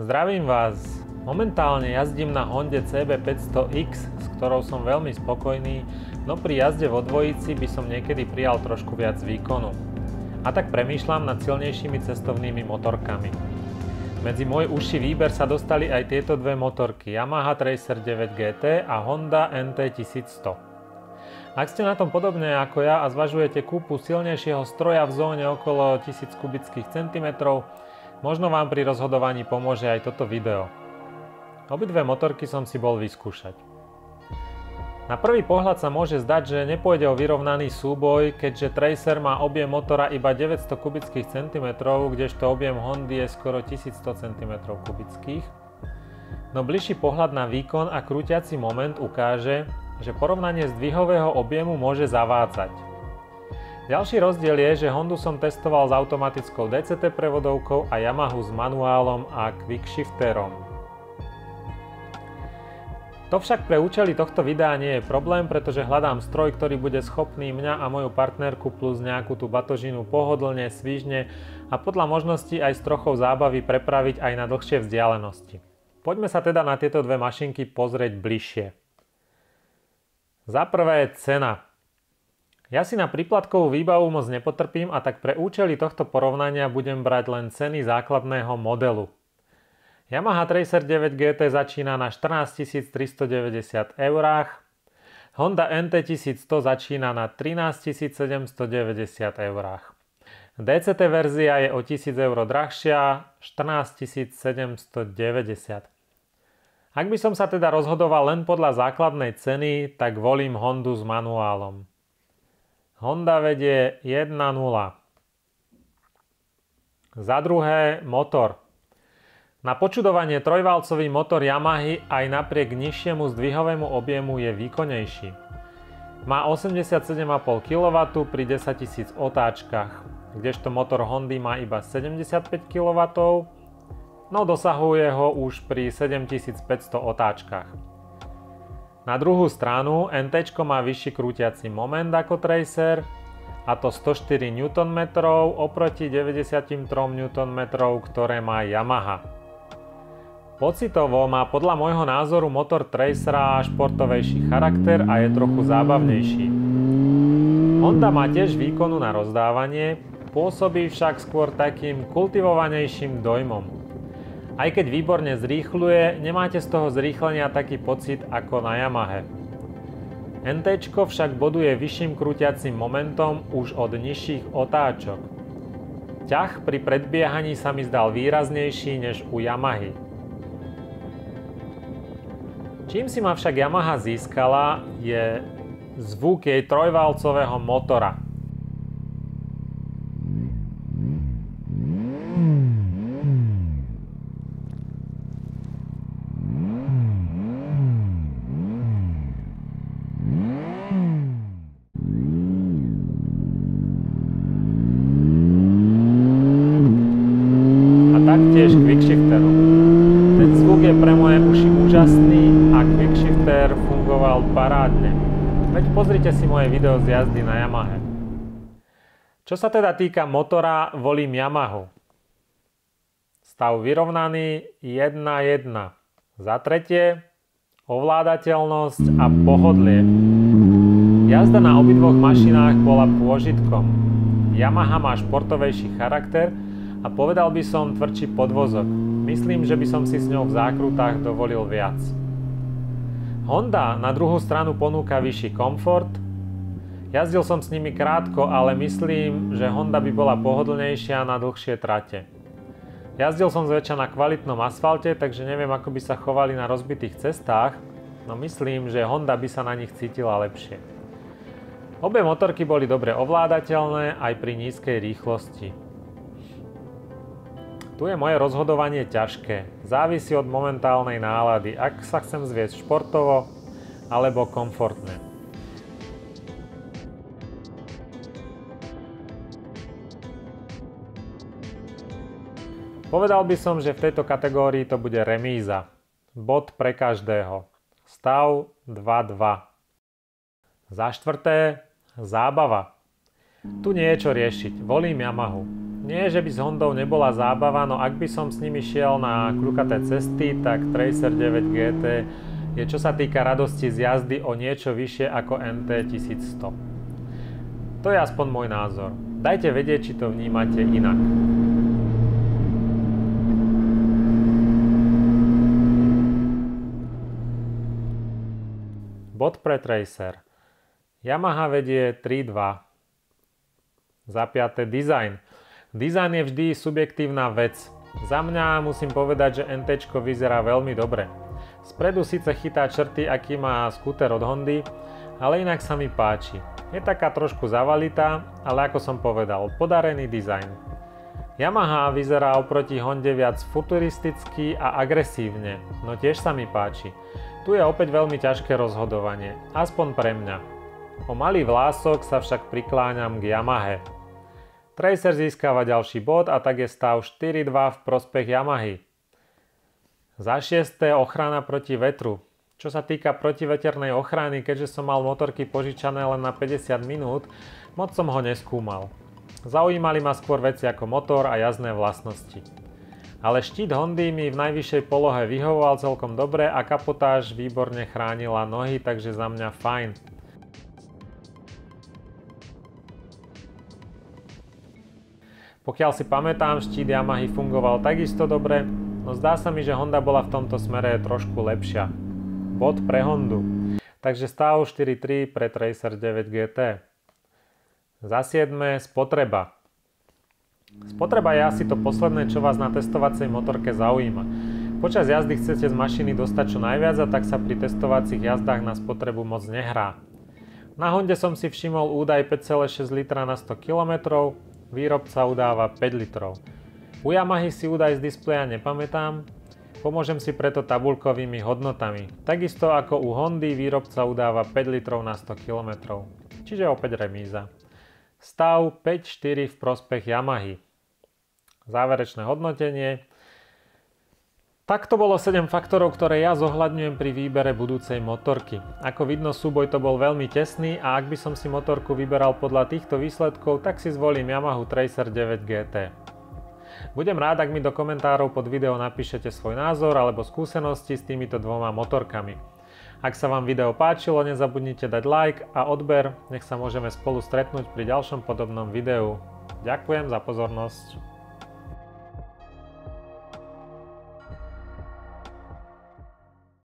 Zdravím vás. Momentálne jazdím na Honde CB500X, s ktorou som veľmi spokojný, no pri jazde vo dvojici by som niekedy prijal trošku viac výkonu. A tak premýšľam nad silnejšími cestovnými motorkami. Medzi môj užší výber sa dostali aj tieto dve motorky, Yamaha Tracer 9 GT a Honda NT 1100. Ak ste na tom podobne ako ja a zvažujete kúpu silnejšieho stroja v zóne okolo 1000 kubických centimetrov, možno vám pri rozhodovaní pomôže aj toto video. Obidve motorky som si bol vyskúšať. Na prvý pohľad sa môže zdať, že nepôjde o vyrovnaný súboj, keďže Tracer má objem motora iba 900 kubických centimetrov, kdežto objem Hondy je skoro 1100 centimetrov kubických. No bližší pohľad na výkon a krútiaci moment ukáže, že porovnanie zdvihového objemu môže zavádzať. Ďalší rozdiel je, že Hondu som testoval s automatickou DCT prevodovkou a Yamahu s manuálom a quickshifterom. To však pre účely tohto videa nie je problém, pretože hľadám stroj, ktorý bude schopný mňa a moju partnerku plus nejakú tú batožinu pohodlne, svižne a podľa možností aj s trochou zábavy prepraviť aj na dlhšie vzdialenosti. Poďme sa teda na tieto dve mašinky pozrieť bližšie. Za prvé cena. Ja si na príplatkovú výbavu moc nepotrpím a tak pre účely tohto porovnania budem brať len ceny základného modelu. Yamaha Tracer 9 GT začína na 14 390 eurách, Honda NT 1100 začína na 13 790 eurách. DCT verzia je o 1000 eur drahšia, 14 790. Ak by som sa teda rozhodoval len podľa základnej ceny, tak volím Hondu s manuálom. Honda vedie 1.0. Za druhé motor. Na počudovanie trojvalcový motor Yamahy aj napriek nižšiemu zdvihovému objemu je výkonnejší. Má 87,5 kW pri 10 000 otáčkach, kdežto motor Hondy má iba 75 kW, no dosahuje ho už pri 7500 otáčkach. Na druhú stranu NT má vyšší krútiaci moment ako Tracer, a to 104 Nm oproti 93 Nm, ktoré má Yamaha. Pocitovo má podľa môjho názoru motor Tracera športovejší charakter a je trochu zábavnejší. Honda má tiež výkonu na rozdávanie, pôsobí však skôr takým kultivovanejším dojmom. Aj keď výborne zrýchľuje, nemáte z toho zrýchlenia taký pocit ako na Yamahe. NT však boduje vyšším krútiacim momentom už od nižších otáčok. Ťah pri predbiehaní sa mi zdal výraznejší než u Yamahy. Čím si ma však Yamaha získala, je zvuk jej trojvalcového motora. A taktiež quickshifterom. Ten zvuk je pre moje uši úžasný a quickshifter fungoval parádne. Veď pozrite si moje video z jazdy na Yamahe. Čo sa teda týka motora, volím Yamahu. Stav vyrovnaný 1.1. Za tretie, ovládateľnosť a pohodlie. Jazda na obidvoch mašinách bola pôžitkom. Yamaha má športovejší charakter a povedal by som tvrdší podvozok. Myslím, že by som si s ňou v zákrutách dovolil viac. Honda na druhú stranu ponúka vyšší komfort. Jazdil som s nimi krátko, ale myslím, že Honda by bola pohodlnejšia na dlhšie trate. Jazdil som zväčša na kvalitnom asfalte, takže neviem, ako by sa chovali na rozbitých cestách, no myslím, že Honda by sa na nich cítila lepšie. Obe motorky boli dobre ovládateľné aj pri nízkej rýchlosti. Tu je moje rozhodovanie ťažké. Závisí od momentálnej nálady, ak sa chcem zviesť športovo alebo komfortne. Povedal by som, že v tejto kategórii to bude remíza. Bod pre každého. Stav 2-2. Za štvrté, zábava. Tu nie je čo riešiť, volím Yamahu. Nie, že by s Hondou nebola zábava, no ak by som s nimi šiel na kľukaté cesty, tak Tracer 9 GT je čo sa týka radosti z jazdy o niečo vyššie ako NT 1100. To je aspoň môj názor. Dajte vedieť, či to vnímate inak. Bod pre Tracer. Yamaha vedie 3.2. Za 5. Design. Design je vždy subjektívna vec. Za mňa musím povedať, že NT vyzerá veľmi dobre. Spredu síce chytá črty, aký má skúter od Hondy, ale inak sa mi páči. Je taká trošku zavalitá, ale ako som povedal, podarený dizajn. Yamaha vyzerá oproti Honde viac futuristicky a agresívne, no tiež sa mi páči. Tu je opäť veľmi ťažké rozhodovanie, aspoň pre mňa. O malý vlások sa však prikláňam k Yamahe. Tracer získava ďalší bod a tak je stav 4-2 v prospech Yamahy. Za 6. ochrana proti vetru. Čo sa týka protiveternej ochrany, keďže som mal motorky požičané len na 50 minút, moc som ho neskúmal. Zaujímali ma skôr veci ako motor a jazdné vlastnosti. Ale štít Hondy mi v najvyššej polohe vyhovoval celkom dobre a kapotáž výborne chránila nohy, takže za mňa fajn. Pokiaľ si pamätám, štít Yamahy fungoval takisto dobre, no zdá sa mi, že Honda bola v tomto smere trošku lepšia. Bod pre Hondu. Takže stav 4-3 pre Tracer 9 GT. Za 7. spotreba. Spotreba je asi to posledné, čo vás na testovacej motorke zaujíma. Počas jazdy chcete z mašiny dostať čo najviac a tak sa pri testovacích jazdách na spotrebu moc nehrá. Na Honde som si všimol údaj 5,6 litra na 100 km, výrobca udáva 5 litrov. U Yamahy si údaj z displeja nepamätám, pomôžem si preto tabuľkovými hodnotami. Takisto ako u Hondy výrobca udáva 5 litrov na 100 km, čiže opäť remíza. Stav 5-4 v prospech Yamahy. Záverečné hodnotenie. Takto bolo 7 faktorov, ktoré ja zohľadňujem pri výbere budúcej motorky. Ako vidno, súboj to bol veľmi tesný a ak by som si motorku vyberal podľa týchto výsledkov, tak si zvolím Yamahu Tracer 9 GT. Budem rád, ak mi do komentárov pod video napíšete svoj názor alebo skúsenosti s týmito dvoma motorkami. Ak sa vám video páčilo, nezabudnite dať like a odber, nech sa môžeme spolu stretnúť pri ďalšom podobnom videu. Ďakujem za pozornosť.